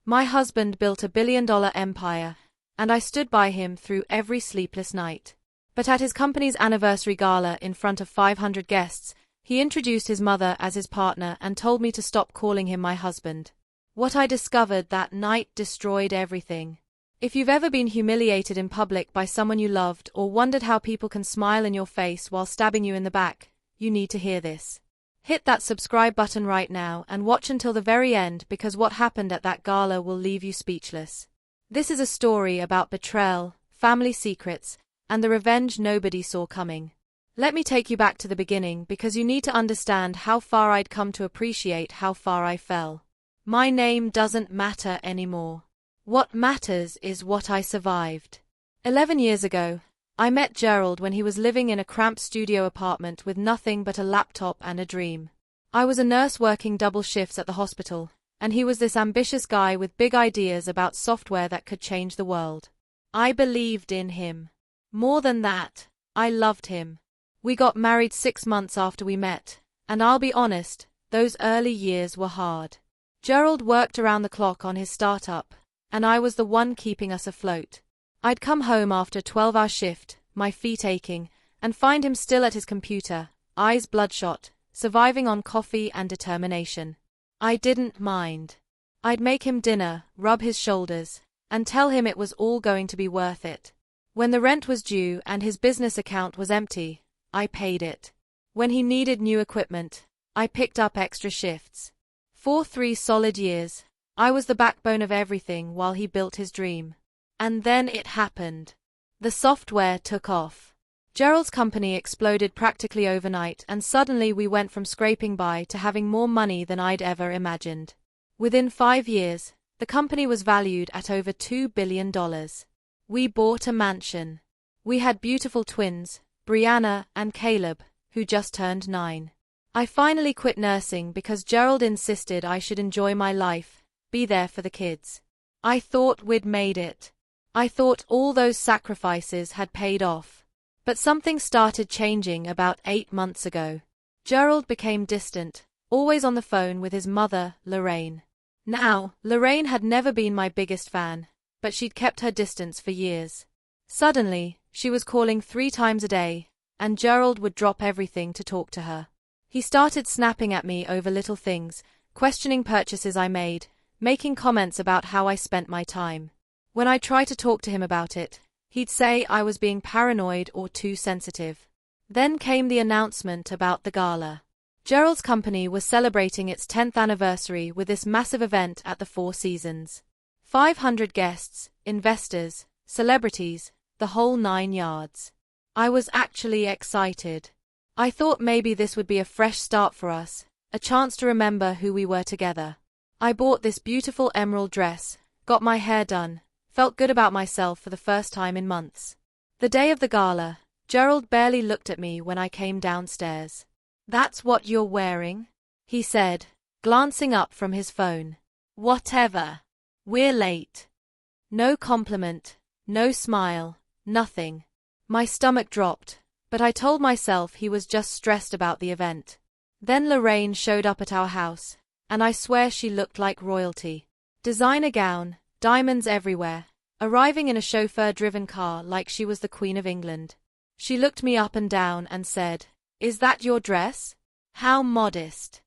My husband built a billion-dollar empire, and I stood by him through every sleepless night. But at his company's anniversary gala in front of 500 guests, he introduced his mother as his partner and told me to stop calling him my husband. What I discovered that night destroyed everything. If you've ever been humiliated in public by someone you loved or wondered how people can smile in your face while stabbing you in the back, you need to hear this. Hit that subscribe button right now and watch until the very end, because what happened at that gala will leave you speechless. This is a story about betrayal, family secrets, and the revenge nobody saw coming. Let me take you back to the beginning, because you need to understand how far I'd come to appreciate how far I fell. My name doesn't matter anymore. What matters is what I survived. 11 years ago, I met Gerald when he was living in a cramped studio apartment with nothing but a laptop and a dream. I was a nurse working double shifts at the hospital, and he was this ambitious guy with big ideas about software that could change the world. I believed in him. More than that, I loved him. We got married 6 months after we met, and I'll be honest, those early years were hard. Gerald worked around the clock on his startup, and I was the one keeping us afloat. I'd come home after a 12-hour shift, my feet aching, and find him still at his computer, eyes bloodshot, surviving on coffee and determination. I didn't mind. I'd make him dinner, rub his shoulders, and tell him it was all going to be worth it. When the rent was due and his business account was empty, I paid it. When he needed new equipment, I picked up extra shifts. For 3 solid years, I was the backbone of everything while he built his dream. And then it happened. The software took off. Gerald's company exploded practically overnight, and suddenly we went from scraping by to having more money than I'd ever imagined. Within 5 years, the company was valued at over $2 billion. We bought a mansion. We had beautiful twins, Brianna and Caleb, who just turned 9. I finally quit nursing because Gerald insisted I should enjoy my life, be there for the kids. I thought we'd made it. I thought all those sacrifices had paid off. But something started changing about 8 months ago. Gerald became distant, always on the phone with his mother, Lorraine. Now, Lorraine had never been my biggest fan, but she'd kept her distance for years. Suddenly, she was calling 3 times a day, and Gerald would drop everything to talk to her. He started snapping at me over little things, questioning purchases I made, making comments about how I spent my time. When I tried to talk to him about it, he'd say I was being paranoid or too sensitive. Then came the announcement about the gala. Gerald's company was celebrating its 10th anniversary with this massive event at the Four Seasons. 500 guests, investors, celebrities, the whole 9 yards. I was actually excited. I thought maybe this would be a fresh start for us, a chance to remember who we were together. I bought this beautiful emerald dress, got my hair done, felt good about myself for the first time in months. The day of the gala, Gerald barely looked at me when I came downstairs. "That's what you're wearing?" he said, glancing up from his phone. "Whatever. We're late." No compliment, no smile, nothing. My stomach dropped, but I told myself he was just stressed about the event. Then Lorraine showed up at our house, and I swear she looked like royalty. Designer gown, diamonds everywhere, arriving in a chauffeur-driven car like she was the Queen of England. She looked me up and down and said, "Is that your dress? How modest."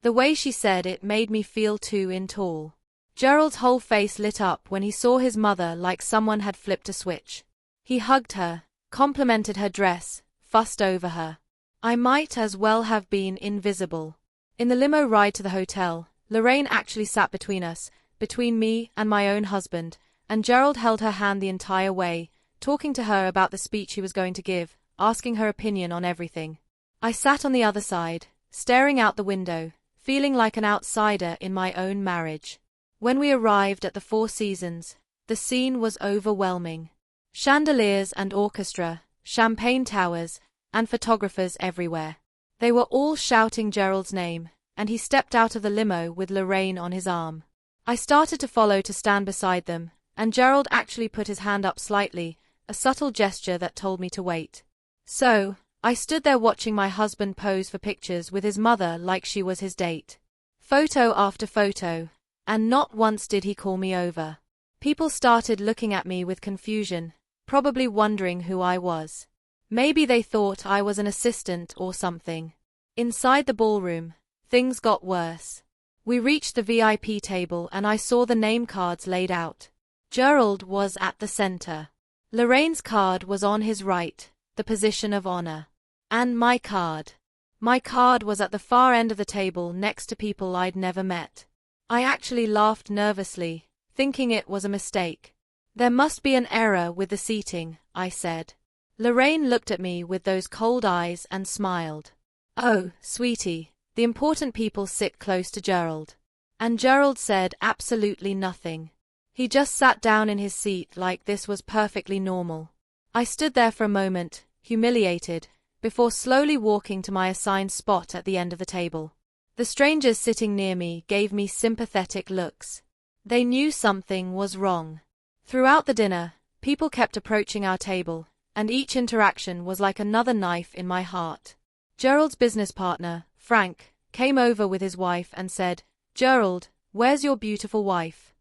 The way she said it made me feel 2 in tall. Gerald's whole face lit up when he saw his mother like someone had flipped a switch. He hugged her, complimented her dress, fussed over her. I might as well have been invisible. In the limo ride to the hotel, Lorraine actually sat between us, between me and my own husband, and Gerald held her hand the entire way, talking to her about the speech he was going to give, asking her opinion on everything. I sat on the other side, staring out the window, feeling like an outsider in my own marriage. When we arrived at the Four Seasons, the scene was overwhelming. Chandeliers and orchestra, champagne towers, and photographers everywhere. They were all shouting Gerald's name, and he stepped out of the limo with Lorraine on his arm. I started to follow to stand beside them, and Gerald actually put his hand up slightly, a subtle gesture that told me to wait. So, I stood there watching my husband pose for pictures with his mother like she was his date. Photo after photo, And not once did he call me over. People started looking at me with confusion, probably wondering who I was. Maybe they thought I was an assistant or something. Inside the ballroom, things got worse. We reached the VIP table and I saw the name cards laid out. Gerald was at the center. Lorraine's card was on his right, the position of honor. And my card. My card was at the far end of the table next to people I'd never met. I actually laughed nervously, thinking it was a mistake. There must be an error with the seating, I said. Lorraine looked at me with those cold eyes and smiled. Oh, sweetie, the important people sit close to Gerald. And Gerald said absolutely nothing. He just sat down in his seat like this was perfectly normal. I stood there for a moment, humiliated, before slowly walking to my assigned spot at the end of the table. The strangers sitting near me gave me sympathetic looks. They knew something was wrong. Throughout the dinner, people kept approaching our table, and each interaction was like another knife in my heart. Gerald's business partner, Frank, came over with his wife and said, "Gerald, where's your beautiful wife?"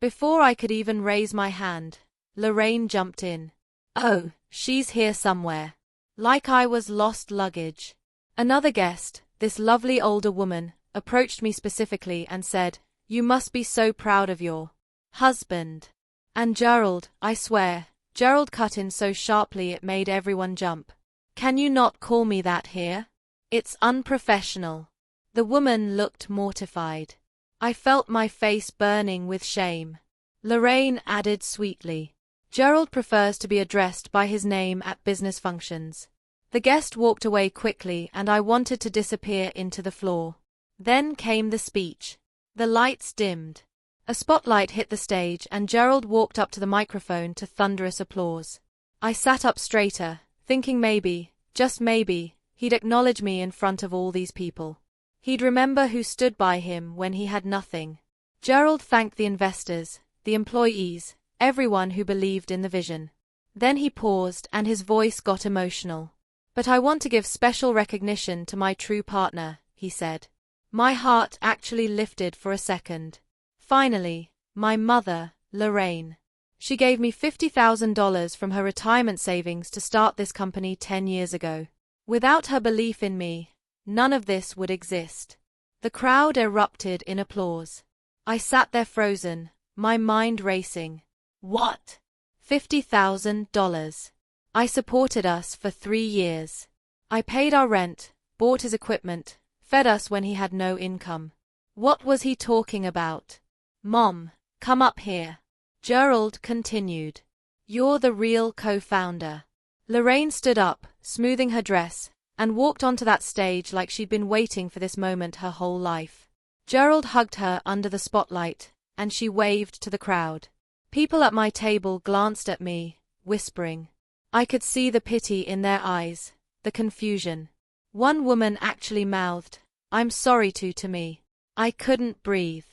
Before I could even raise my hand, Lorraine jumped in. "Oh, she's here somewhere." Like I was lost luggage. Another guest, this lovely older woman, approached me specifically and said, "You must be so proud of your husband." And Gerald, I swear, Gerald cut in so sharply it made everyone jump. "Can you not call me that here? It's unprofessional." The woman looked mortified. I felt my face burning with shame. Lorraine added sweetly, "Gerald prefers to be addressed by his name at business functions." The guest walked away quickly and I wanted to disappear into the floor. Then came the speech. The lights dimmed. A spotlight hit the stage and Gerald walked up to the microphone to thunderous applause. I sat up straighter, thinking maybe, just maybe, he'd acknowledge me in front of all these people. He'd remember who stood by him when he had nothing. Gerald thanked the investors, the employees, everyone who believed in the vision. Then he paused and his voice got emotional. "But I want to give special recognition to my true partner," he said. My heart actually lifted for a second. Finally, my mother, Lorraine. She gave me $50,000 from her retirement savings to start this company 10 years ago. Without her belief in me, none of this would exist. The crowd erupted in applause. I sat there frozen, my mind racing. What? $50,000. I supported us for 3 years. I paid our rent, bought his equipment, fed us when he had no income. What was he talking about? "Mom, come up here." Gerald continued. "You're the real co-founder." Lorraine stood up, smoothing her dress, and walked onto that stage like she'd been waiting for this moment her whole life. Gerald hugged her under the spotlight, and she waved to the crowd. People at my table glanced at me, whispering. I could see the pity in their eyes, the confusion. One woman actually mouthed, "I'm sorry to me." I couldn't breathe.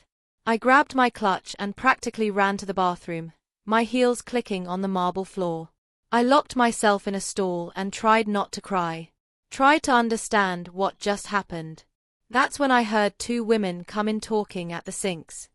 I grabbed my clutch and practically ran to the bathroom, my heels clicking on the marble floor. I locked myself in a stall and tried not to cry. Tried to understand what just happened. That's when I heard 2 women come in talking at the sinks.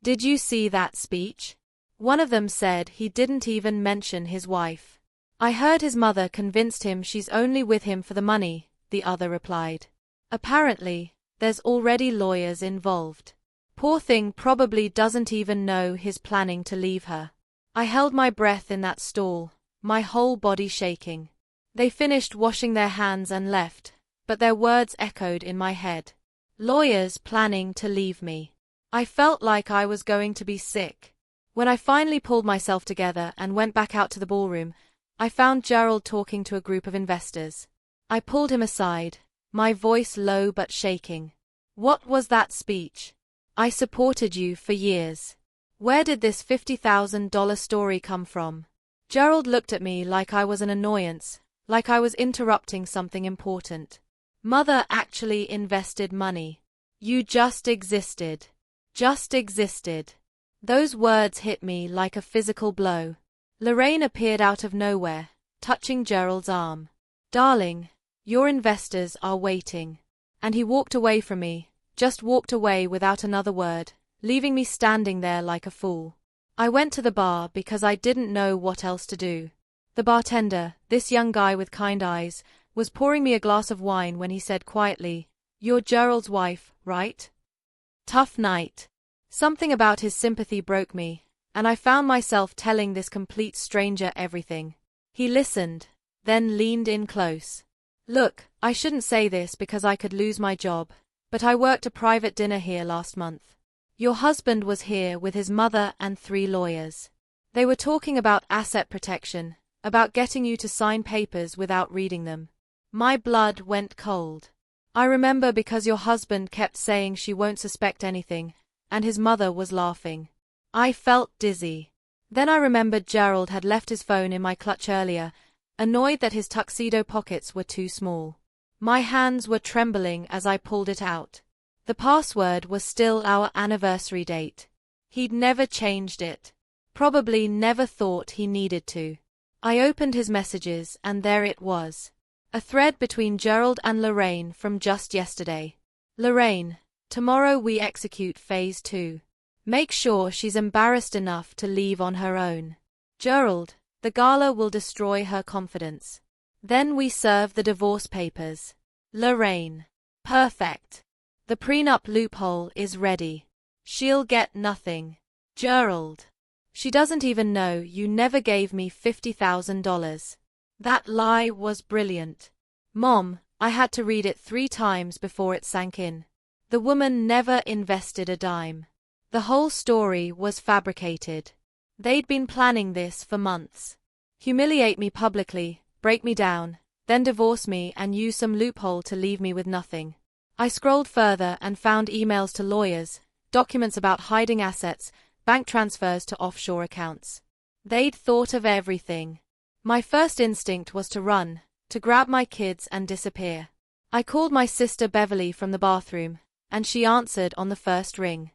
"Did you see that speech?" One of them said he didn't even mention his wife. "I heard his mother convinced him she's only with him for the money," the other replied. "Apparently, there's already lawyers involved. Poor thing probably doesn't even know he's planning to leave her." I held my breath in that stall, my whole body shaking. They finished washing their hands and left, but their words echoed in my head. Lawyers planning to leave me. I felt like I was going to be sick. When I finally pulled myself together and went back out to the ballroom, I found Gerald talking to a group of investors. I pulled him aside, my voice low but shaking. "What was that speech? I supported you for years. Where did this $50,000 story come from?" Gerald looked at me like I was an annoyance, like I was interrupting something important. "Mother actually invested money. You just existed. Just existed." Those words hit me like a physical blow. Lorraine appeared out of nowhere, touching Gerald's arm. "Darling, your investors are waiting." And he walked away from me, just walked away without another word, leaving me standing there like a fool. I went to the bar because I didn't know what else to do. The bartender, this young guy with kind eyes, was pouring me a glass of wine when he said quietly, "You're Gerald's wife, right?" Tough night. Something about his sympathy broke me, and I found myself telling this complete stranger everything. He listened, then leaned in close. "Look, I shouldn't say this because I could lose my job, but I worked a private dinner here last month. Your husband was here with his mother and 3 lawyers. They were talking about asset protection, about getting you to sign papers without reading them." My blood went cold. I remember because your husband kept saying she won't suspect anything, and his mother was laughing. I felt dizzy. Then I remembered Gerald had left his phone in my clutch earlier, annoyed that his tuxedo pockets were too small. My hands were trembling as I pulled it out. The password was still our anniversary date. He'd never changed it. Probably never thought he needed to. I opened his messages and there it was. A thread between Gerald and Lorraine from just yesterday. "Lorraine, tomorrow we execute phase 2. Make sure she's embarrassed enough to leave on her own. Gerald, the gala will destroy her confidence. Then we serve the divorce papers. Lorraine. Perfect. The prenup loophole is ready. She'll get nothing. Gerald. She doesn't even know you never gave me $50,000. That lie was brilliant. Mom, I had to read it 3 times before it sank in. The woman never invested a dime. The whole story was fabricated. They'd been planning this for months. Humiliate me publicly, break me down, then divorce me and use some loophole to leave me with nothing. I scrolled further and found emails to lawyers, documents about hiding assets, bank transfers to offshore accounts. They'd thought of everything. My first instinct was to run, to grab my kids and disappear. I called my sister Beverly from the bathroom, and she answered on the first ring.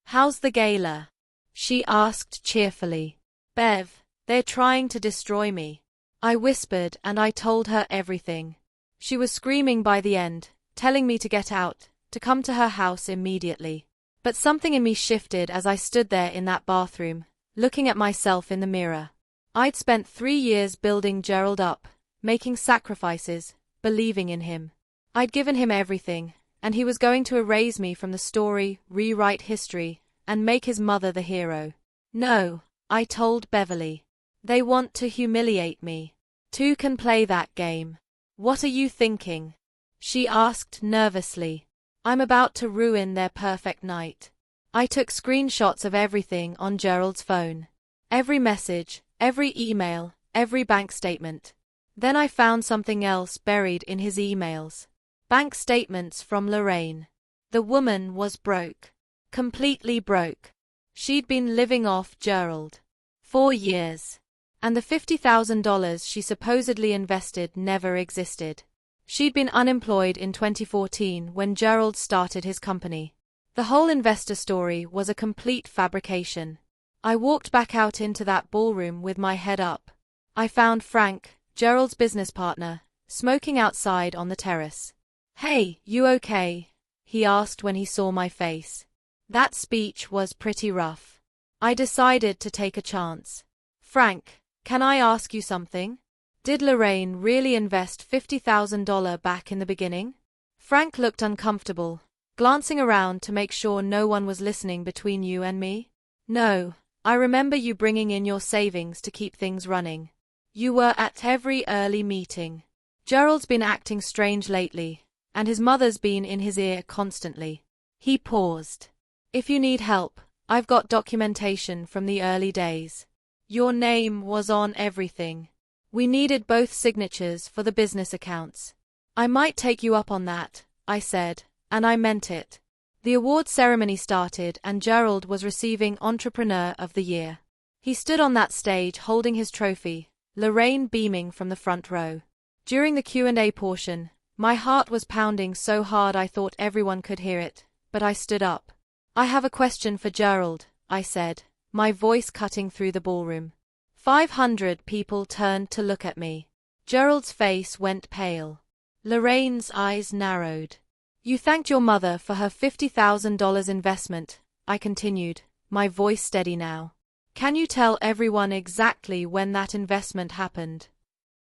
"How's the gala?" she asked cheerfully. "Bev, they're trying to destroy me." I whispered and I told her everything. She was screaming by the end, telling me to get out, to come to her house immediately. But something in me shifted as I stood there in that bathroom, looking at myself in the mirror. I'd spent 3 years building Gerald up, making sacrifices, believing in him. I'd given him everything, and he was going to erase me from the story, rewrite history, and make his mother the hero. "No," I told Beverly. "They want to humiliate me. 2 can play that game." "What are you thinking?" she asked nervously. "I'm about to ruin their perfect night." I took screenshots of everything on Gerald's phone. Every message, every email, every bank statement. Then I found something else buried in his emails. Bank statements from Lorraine. The woman was broke. Completely broke. She'd been living off Gerald. 4 years. And the $50,000 she supposedly invested never existed. She'd been unemployed in 2014 when Gerald started his company. The whole investor story was a complete fabrication. I walked back out into that ballroom with my head up. I found Frank, Gerald's business partner, smoking outside on the terrace. "Hey, you okay?" he asked when he saw my face. That speech was pretty rough. I decided to take a chance. "Frank, can I ask you something? Did Lorraine really invest $50,000 back in the beginning?" Frank looked uncomfortable, glancing around to make sure no one was listening between you and me. "No. I remember you bringing in your savings to keep things running. You were at every early meeting. Gerald's been acting strange lately, and his mother's been in his ear constantly." He paused. "If you need help, I've got documentation from the early days. Your name was on everything. We needed both signatures for the business accounts." "I might take you up on that," I said, and I meant it. The award ceremony started and Gerald was receiving Entrepreneur of the Year. He stood on that stage holding his trophy, Lorraine beaming from the front row. During the Q&A portion, my heart was pounding so hard I thought everyone could hear it, but I stood up. "I have a question for Gerald," I said, my voice cutting through the ballroom. 500 people turned to look at me. Gerald's face went pale. Lorraine's eyes narrowed. "You thanked your mother for her $50,000 investment," I continued, my voice steady now. Can you tell everyone exactly when that investment happened?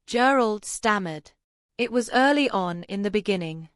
Gerald stammered. It was early on in the beginning.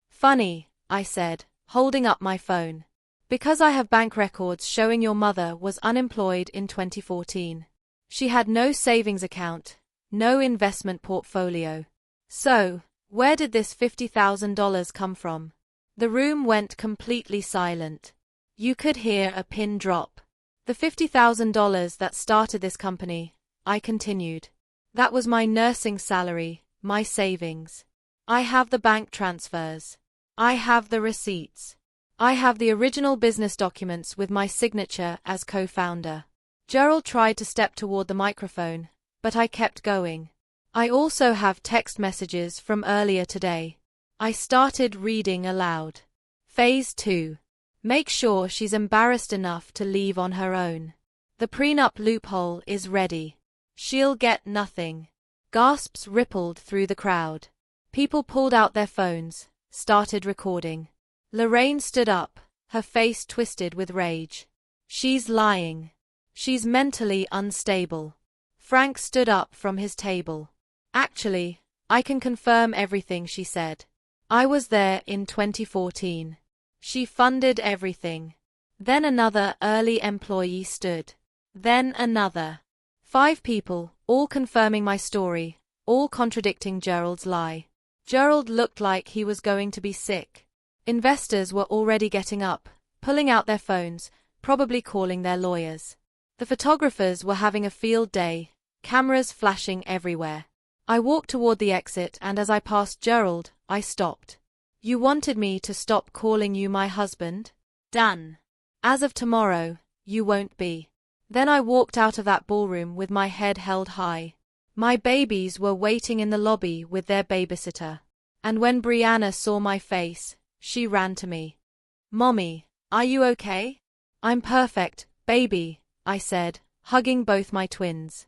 Funny, I said, holding up my phone. Because I have bank records showing your mother was unemployed in 2014. She had no savings account, no investment portfolio. So, where did this $50,000 come from? The room went completely silent. You could hear a pin drop. The $50,000 that started this company, I continued. That was my nursing salary, my savings. I have the bank transfers. I have the receipts. I have the original business documents with my signature as co-founder. Gerald tried to step toward the microphone, but I kept going. I also have text messages from earlier today. I started reading aloud. Phase 2. Make sure she's embarrassed enough to leave on her own. The prenup loophole is ready. She'll get nothing. Gasps rippled through the crowd. People pulled out their phones, started recording. Lorraine stood up, her face twisted with rage. She's lying. She's mentally unstable. Frank stood up from his table. Actually, I can confirm everything she said. I was there in 2014. She funded everything. Then another early employee stood. Then another. 5 people, all confirming my story, all contradicting Gerald's lie. Gerald looked like he was going to be sick. Investors were already getting up, pulling out their phones, probably calling their lawyers. The photographers were having a field day, cameras flashing everywhere. I walked toward the exit and as I passed Gerald, I stopped. You wanted me to stop calling you my husband? Done. As of tomorrow, you won't be. Then I walked out of that ballroom with my head held high. My babies were waiting in the lobby with their babysitter. And when Brianna saw my face, she ran to me. Mommy, are you okay? I'm perfect, baby, I said, hugging both my twins.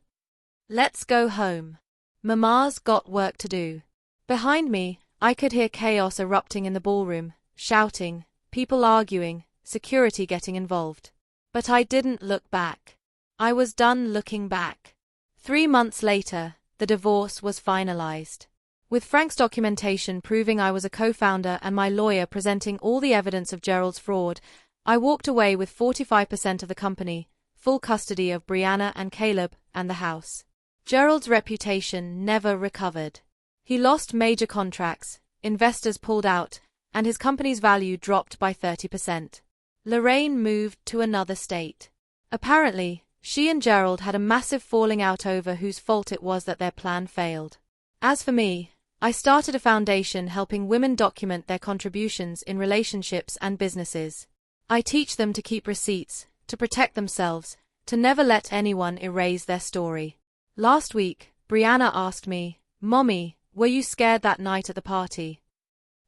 Let's go home. Mama's got work to do. Behind me, I could hear chaos erupting in the ballroom, shouting, people arguing, security getting involved. But I didn't look back. I was done looking back. 3 months later, the divorce was finalized. With Frank's documentation proving I was a co-founder and my lawyer presenting all the evidence of Gerald's fraud, I walked away with 45% of the company, full custody of Brianna and Caleb, and the house. Gerald's reputation never recovered. He lost major contracts, investors pulled out, and his company's value dropped by 30%. Lorraine moved to another state. Apparently, she and Gerald had a massive falling out over whose fault it was that their plan failed. As for me, I started a foundation helping women document their contributions in relationships and businesses. I teach them to keep receipts, to protect themselves, to never let anyone erase their story. Last week, Brianna asked me, Mommy, were you scared that night at the party?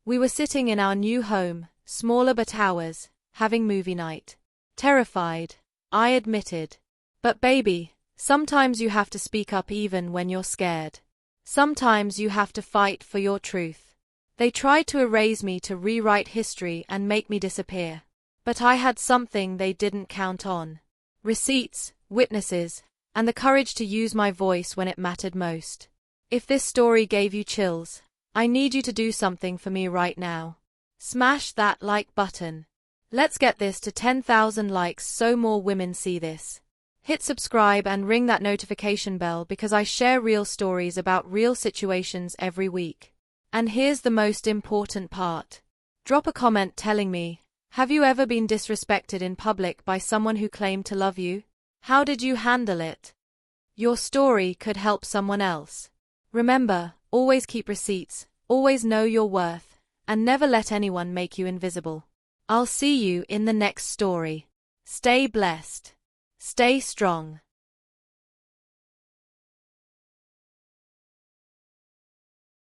We were sitting in our new home, smaller but ours, having movie night. Terrified, I admitted. But baby, sometimes you have to speak up even when you're scared. Sometimes you have to fight for your truth. They tried to erase me to rewrite history and make me disappear. But I had something they didn't count on. Receipts, witnesses, and the courage to use my voice when it mattered most. If this story gave you chills, I need you to do something for me right now. Smash that like button. Let's get this to 10,000 likes so more women see this. Hit subscribe and ring that notification bell because I share real stories about real situations every week. And here's the most important part. Drop a comment telling me, have you ever been disrespected in public by someone who claimed to love you? How did you handle it? Your story could help someone else. Remember, always keep receipts, always know your worth, and never let anyone make you invisible. I'll see you in the next story. Stay blessed. Stay strong.